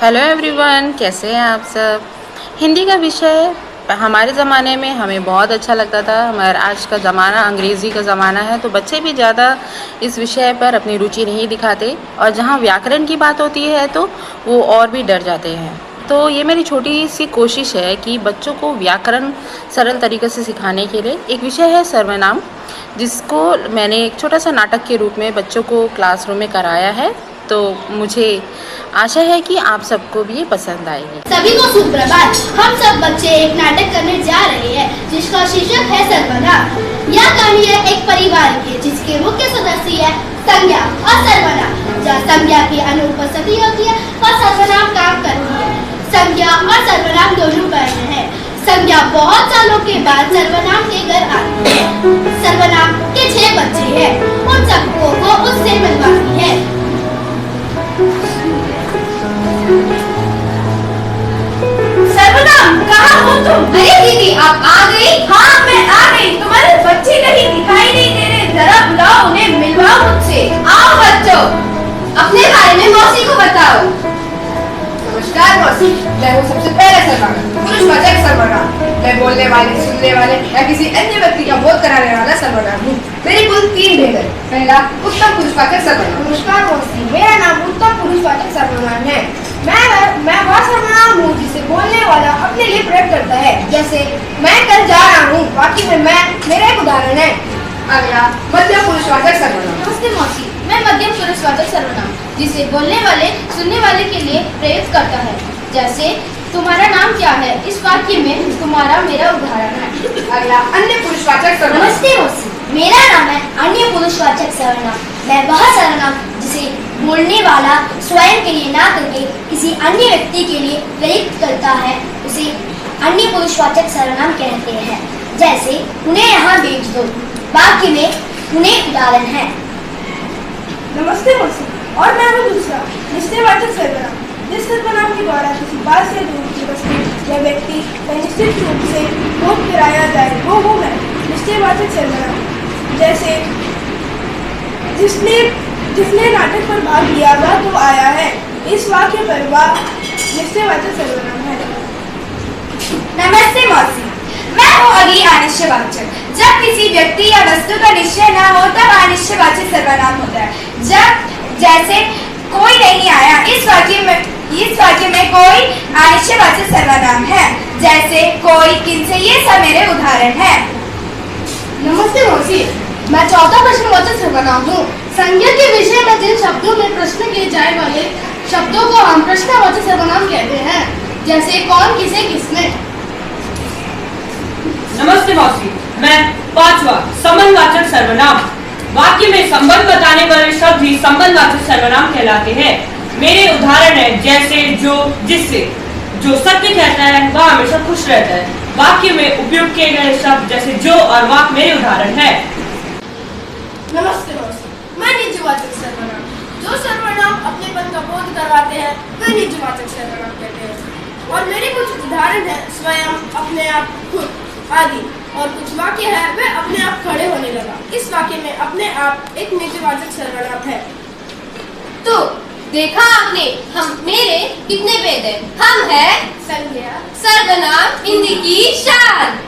Hello everyone, कैसे हैं आप सब। हिंदी का विषय हमारे ज़माने में हमें बहुत अच्छा लगता था, मगर आज का ज़माना अंग्रेज़ी का ज़माना है तो बच्चे भी ज़्यादा इस विषय पर अपनी रुचि नहीं दिखाते और जहाँ व्याकरण की बात होती है तो वो और भी डर जाते हैं। तो ये मेरी छोटी सी कोशिश है कि बच्चों को व्याकरण सरल तरीके से सिखाने के लिए एक विषय है सर्वनाम, जिसको मैंने एक छोटा सा नाटक के रूप में बच्चों को क्लासरूम में कराया है। तो मुझे आशा है कि आप सबको भी ये पसंद आएगी। सभी को सुप्रभात। हम सब बच्चे एक नाटक करने जा रहे हैं जिसका शीर्षक है सर्वनाम। यह कहानी है एक परिवार की जिसके मुख्य सदस्य है संज्ञा और सर्वनाम। जहाँ संज्ञा की अनुपस्थिति होती है और सर्वनाम काम करती है। संज्ञा और सर्वनाम दोनों बहन हैं। संज्ञा बहुत सालों के बाद सर्वनाम के घर आती है। सर्वनाम के 6 बच्चे हैं। उन सबको वो उससे मिलवाती है। सर्वनाम, कहाँ हो तुम? अरे दीदी, आप आ गई? हाँ, मैं आ गई। तुम्हारे बच्चे कहीं दिखाई नहीं दे रहे, जरा बुलाओ उन्हें, मिलवाओ मुझसे। आओ बच्चों, अपने बारे में मौसी को बताओ। नमस्कार मौसी, मैं हूँ सबसे पहला सर्वनाम, पुरुषवाचक सर्वनाम। मैं बोलने वाले, सुनने वाले या किसी अन्य व्यक्ति का बोध कराने वाला सर्वनाम हूँ। मेरी कुल 3 भेद है। पहला, उत्तम पुरुषवाचक सर्वनाम। नमस्कार मौसी, मेरा नाम उत्तम पुरुषवाचक सर्वनाम है। मैं वह सर्वनाम हूँ जिसे बोलने वाला अपने लिए प्रयोग करता है। जैसे मैं कल जा रहा हूँ, बाकी में मैं मेरा एक उदाहरण है। अगला, मध्यम पुरुषवाचक सर्वनाम। नमस्ते मौसी, मैं मध्यम पुरुषवाचक सर्वनाम जिसे बोलने वाले सुनने वाले के लिए प्रयोग करता है। जैसे तुम्हारा नाम क्या है, इस वाक्य में तुम्हारा मेरा उदाहरण है। अगला, अन्य पुरुषवाचक सर्वनाम। नमस्ते मौसी, मेरा नाम है अन्य पुरुषवाचक सर्वनाम। मैं वह सर्वनाम जिसे बोलने वाला स्वयं के लिए ना करके किसी अन्य व्यक्ति के लिए प्रयुक्त करता है, उसे अन्य पुरुषवाचक सर्वनाम कहते हैं। जैसे उन्हें यहाँ बेच दो, वाक्य में उन्हें उदाहरण है। नमस्ते मौसी, और मैं हूँ दूसरा निश्चयवाचक सर्वनाम। जिस सर्वनाम के द्वारा किसी बात से दूर की वस्तु या व्यक्ति का निश्चित रूप से बोध कराया जाए, वो हूँ मैं, निश्चयवाचक सर्वनाम। जैसे जिसने नाटक पर भाग लिया वह तो आया है, इस वाक्य पर वह निश्चयवाचक सर्वनाम है। नमस्ते मौसी, मैं हूँ अगली अनिश्चयवाचक। जब किसी व्यक्ति या वस्तु का निश्चय न हो तब अनिश्चयवाचक सर्वनाम होता है। जैसे कोई नहीं आया, इस वाक्य में कोई अनिश्चयवाचक सर्वनाम है। जैसे कोई, किनसे, ये सब मेरे उदाहरण है। नमस्ते मौसी, मैं चौथा प्रश्नवाचक सर्वनाम हूँ। संज्ञा के विषय में जिन शब्दों में प्रश्न किए जाए वाले शब्दों को हम प्रश्नवाचक सर्वनाम कहते हैं। जैसे कौन, किसे, किसने। नमस्ते मौसी, मैं 5वां संबंधवाचक सर्वनाम। वाक्य में संबंध बताने वाले शब्द ही संबंधवाचक सर्वनाम कहलाते हैं। मेरे उदाहरण है जैसे जो, जिससे। जो सत्य कहता है वह हमेशा खुश रहता है। वाक्य में उपयोग किए गए शब्द जैसे जो और वाक मेरे उदाहरण है। नमस्ते मौसी, मैं निजवाचक सर्वनाम। जो सर्वनाम अपनेपन का बोध करवाते हैं वे निजवाचक सर्वनाम कहते हैं। और मेरे कुछ उदाहरण है स्वयं, अपने आप, खुद आदि। और कुछ वाक्य है वे अपने आप खड़े होने लगा। इस वाक्य में अपने आप एक निजवाचक सर्वनाम है। तो देखा आपने, हम मेरे कितने भेद हैं। हम है संज्ञा, सर्वनाम, हिंदी की शान।